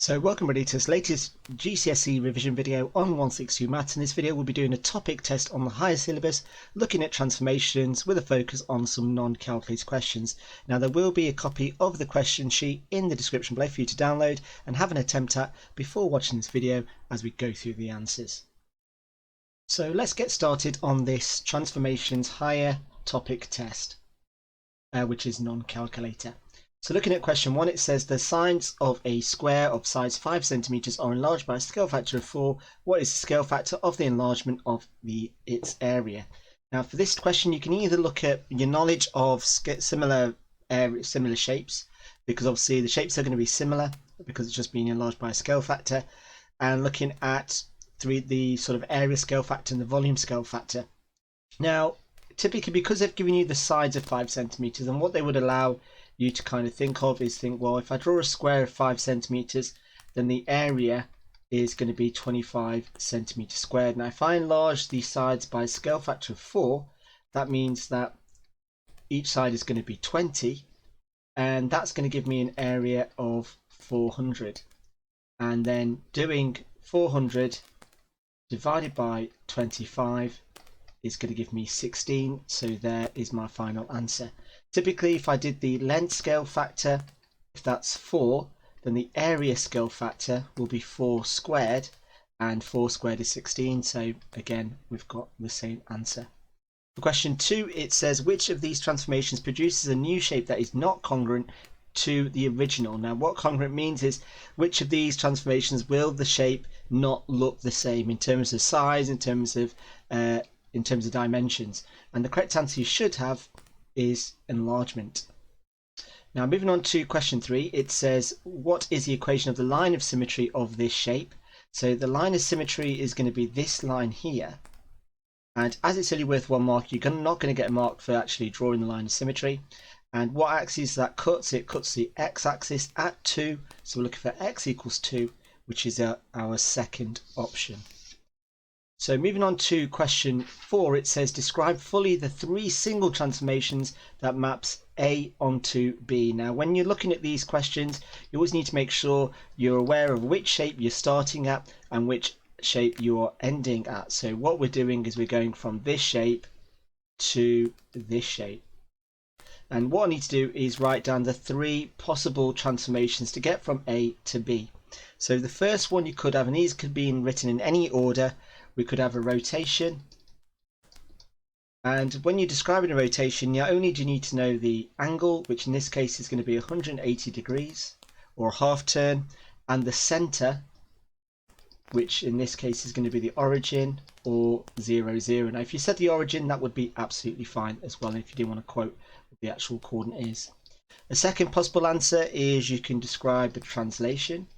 So welcome everybody to this latest GCSE revision video on 162 Maths. In this video we'll be doing a topic test on the higher syllabus, looking at transformations with a focus on some non-calculated questions. Now there will be a copy of the question sheet in the description below for you to download and have an attempt at before watching this video as we go through the answers. So let's get started on this transformations higher topic test, which is non-calculator. So looking at question 1, it says the sides of a square of size 5 centimeters are enlarged by a scale factor of 4. What is the scale factor of the enlargement of its area? Now for this question you can either look at your knowledge of similar shapes, because obviously the shapes are going to be similar because it's just being enlarged by a scale factor, and looking at the sort of area scale factor and the volume scale factor. Now typically, because they've given you the sides of 5 centimeters, and what they would allow you to kind of think, well, if I draw a square of 5 centimeters, then the area is going to be 25 centimeters squared. Now if I enlarge the sides by a scale factor of 4, that means that each side is going to be 20, and that's going to give me an area of 400. And then doing 400 divided by 25 is going to give me 16, so there is my final answer. Typically, if I did the length scale factor, if that's 4, then the area scale factor will be 4 squared, and 4 squared is 16, so again we've got the same answer. For question 2, it says which of these transformations produces a new shape that is not congruent to the original. Now what congruent means is which of these transformations will the shape not look the same in terms of size, in terms of dimensions, and the correct answer you should have is enlargement. Now moving on to question 3, it says what is the equation of the line of symmetry of this shape? So the line of symmetry is going to be this line here, and as it's only worth 1 mark, you're not going to get a mark for actually drawing the line of symmetry. And what axis that cuts? It cuts the x-axis at 2, so we're looking for x equals 2, which is our second option. So moving on to question 4, it says describe fully the 3 single transformations that maps A onto B. Now when you're looking at these questions, you always need to make sure you're aware of which shape you're starting at and which shape you are ending at. So what we're doing is we're going from this shape to this shape. And what I need to do is write down the 3 possible transformations to get from A to B. So the first one you could have, and these could be written in any order, we could have a rotation. And when you're describing a rotation, not only do you need to know the angle, which in this case is going to be 180 degrees or a half turn, and the center, which in this case is going to be the origin or 0, 0. Now if you said the origin, that would be absolutely fine as well, if you didn't want to quote what the actual coordinate is. A second possible answer is you can describe the translation.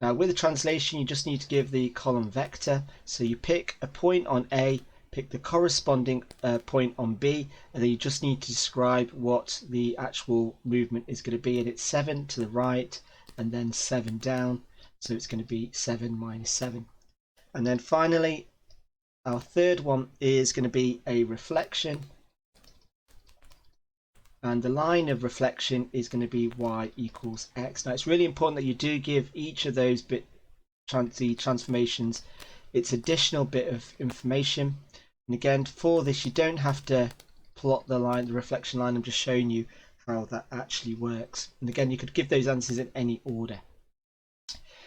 Now with the translation you just need to give the column vector, so you pick a point on A, pick the corresponding point on B, and then you just need to describe what the actual movement is going to be, and it's 7 to the right and then 7 down, so it's going to be 7 minus 7. And then finally our third one is going to be a reflection, and the line of reflection is going to be y equals x. Now it's really important that you do give each of those the transformations its additional bit of information. And again, for this you don't have to plot the reflection line. I'm just showing you how that actually works. And again, you could give those answers in any order.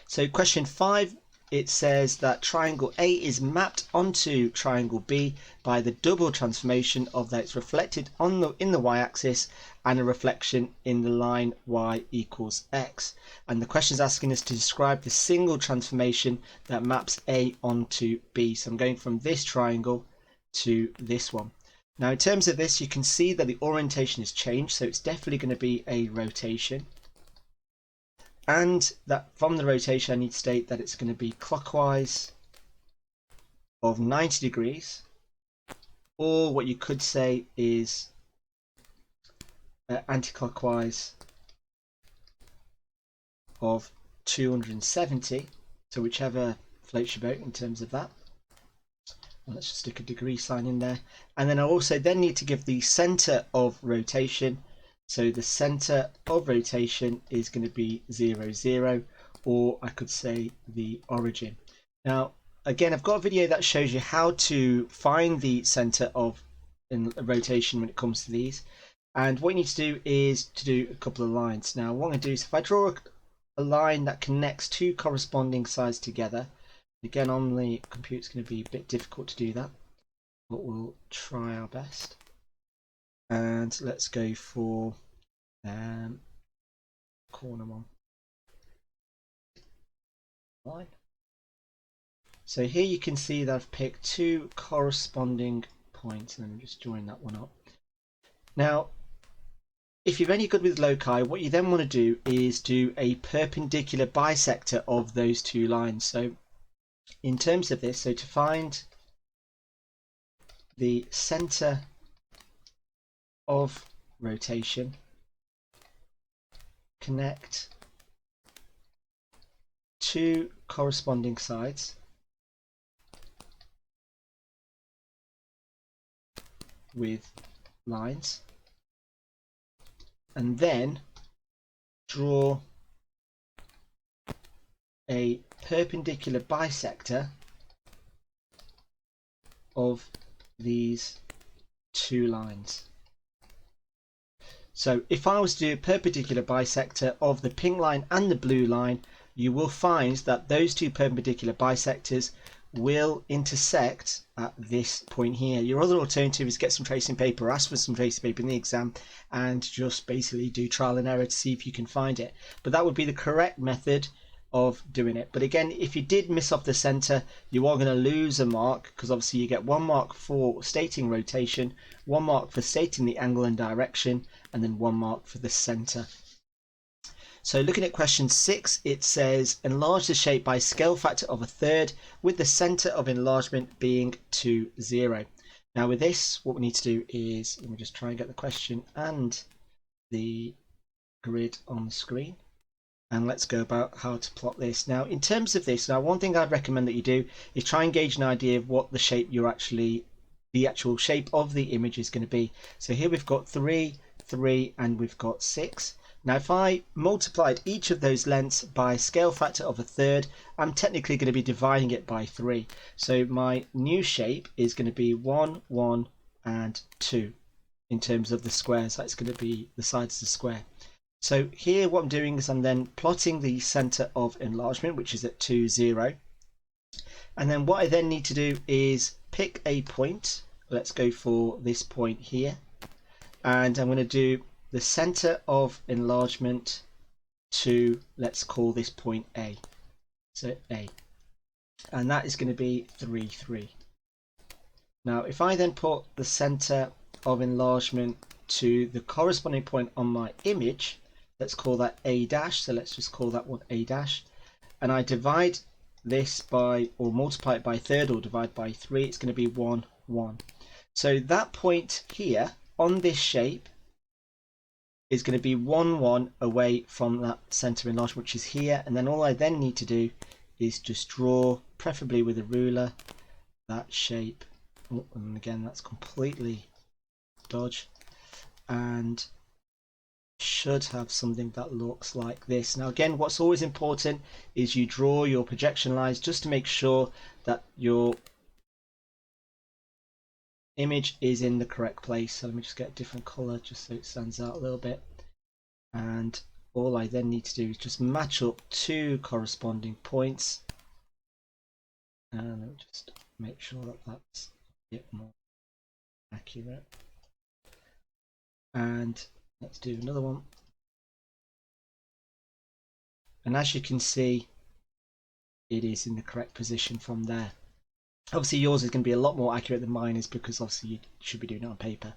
So question 5, it says that triangle A is mapped onto triangle B by the double transformation of that it's reflected in the y-axis and a reflection in the line y equals x. And the question is asking us to describe the single transformation that maps A onto B. So I'm going from this triangle to this one. Now in terms of this, you can see that the orientation has changed, so it's definitely going to be a rotation. And that from the rotation I need to state that it's going to be clockwise of 90 degrees, or what you could say is anti-clockwise of 270, so whichever floats your boat in terms of that. Well, let's just stick a degree sign in there. And then I also then need to give the center of rotation, So the center of rotation is going to be 0, 0, or I could say the origin. Now, again, I've got a video that shows you how to find the center of rotation when it comes to these. And what you need to do is to do a couple of lines. Now, what I'm going to do is if I draw a line that connects two corresponding sides together, again, on the computer, it's going to be a bit difficult to do that, but we'll try our best. And let's go for corner one line. So here you can see that I've picked two corresponding points, and let me just join that one up. Now, if you're any good with loci, what you then want to do is do a perpendicular bisector of those two lines. So in terms of this, so to find the center of rotation, connect two corresponding sides with lines, and then draw a perpendicular bisector of these two lines. So if I was to do a perpendicular bisector of the pink line and the blue line, you will find that those two perpendicular bisectors will intersect at this point here. Your other alternative is get some tracing paper, or ask for some tracing paper in the exam, and just basically do trial and error to see if you can find it. But that would be the correct method of doing it. But again, if you did miss off the center, you are going to lose a mark, because obviously you get 1 mark for stating rotation, 1 mark for stating the angle and direction, and then 1 mark for the center. So looking at question 6, it says enlarge the shape by scale factor of 1/3 with the center of enlargement being 2, 0. Now with this, what we need to do is, let me just try and get the question and the grid on the screen. And let's go about how to plot this. Now in terms of this, now one thing I'd recommend that you do is try and gauge an idea of what the shape the actual shape of the image is going to be. So here we've got 3, 3, and we've got 6. Now if I multiplied each of those lengths by a scale factor of 1/3, I'm technically going to be dividing it by 3. So my new shape is going to be 1, 1, and 2 in terms of the squares. That's going to be the sides of the square. So here what I'm doing is I'm then plotting the center of enlargement, which is at 2, 0. And then what I then need to do is pick a point. Let's go for this point here. And I'm going to do the center of enlargement to, let's call this point A. So A. And that is going to be 3, 3. Now if I then put the center of enlargement to the corresponding point on my image, let's call that A dash, so let's just call that one A dash, and I divide this by, or multiply it by 1/3, or divide by 3, it's going to be 1, 1. So that point here on this shape is going to be 1, 1 away from that center of enlargement, which is here, and then all I then need to do is just draw, preferably with a ruler, that shape. Oh, and again, that's completely dodge, and should have something that looks like this. Now again, what's always important is you draw your projection lines just to make sure that your image is in the correct place. So let me just get a different color just so it stands out a little bit, and all I then need to do is just match up two corresponding points, and let me just make sure that that's a bit more accurate. And let's do another one. And as you can see, it is in the correct position from there. Obviously yours is going to be a lot more accurate than mine is, because obviously you should be doing it on paper.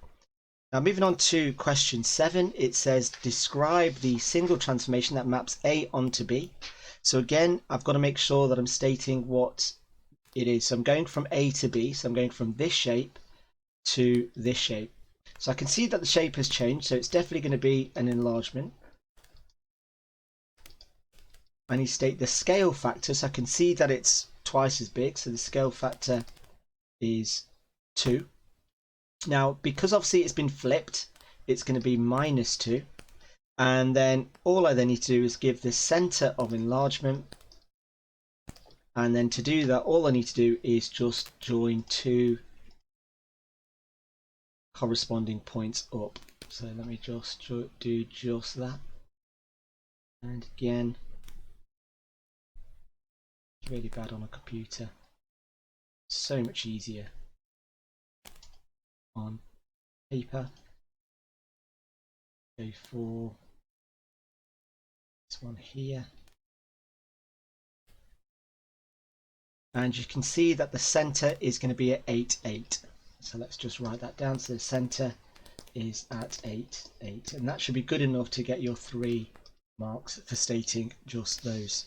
Now moving on to question 7, it says describe the single transformation that maps A onto B. So again, I've got to make sure that I'm stating what it is. So I'm going from A to B, so I'm going from this shape to this shape. So I can see that the shape has changed, so it's definitely going to be an enlargement. I need to state the scale factor, so I can see that it's twice as big, so the scale factor is 2. Now because obviously it's been flipped, it's going to be minus 2. And then all I then need to do is give the center of enlargement. And then to do that, all I need to do is just join 2 corresponding points up. So let me just do just that. And again, it's really bad on a computer. So much easier on paper. Go for this one here. And you can see that the center is going to be at 8, 8. So let's just write that down. So the center is at 8, 8. And that should be good enough to get your 3 marks for stating just those.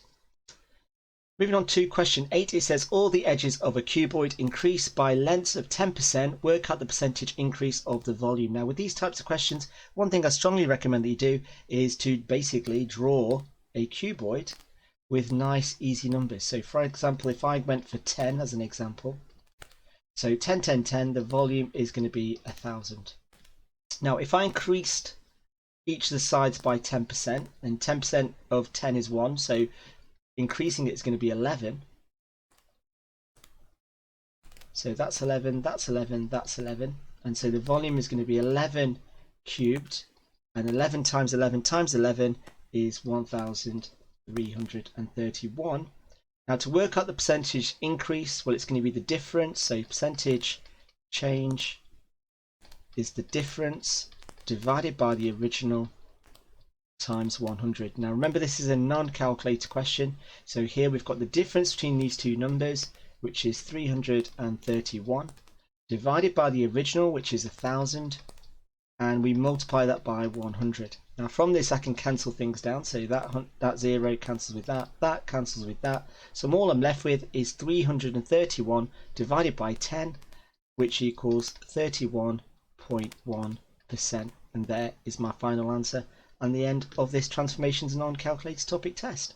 Moving on to question 8, it says all the edges of a cuboid increase by lengths of 10%. Work out the percentage increase of the volume. Now with these types of questions, one thing I strongly recommend that you do is to basically draw a cuboid with nice easy numbers. So for example, if I went for 10 as an example, so 10, 10, 10, the volume is going to be 1,000. Now if I increased each of the sides by 10%, and 10% of 10 is 1, so increasing it is going to be 11. So that's 11, that's 11, that's 11. And so the volume is going to be 11 cubed, and 11 times 11 times 11 is 1,331. Now to work out the percentage increase, well, it's going to be the difference. So percentage change is the difference divided by the original times 100. Now remember, this is a non-calculator question. So here we've got the difference between these two numbers, which is 331, divided by the original, which is 1,000, and we multiply that by 100. Now from this I can cancel things down, so that 0 cancels with that cancels with that. So all I'm left with is 331 divided by 10, which equals 31.1%. And there is my final answer and the end of this transformations non-calculator topic test.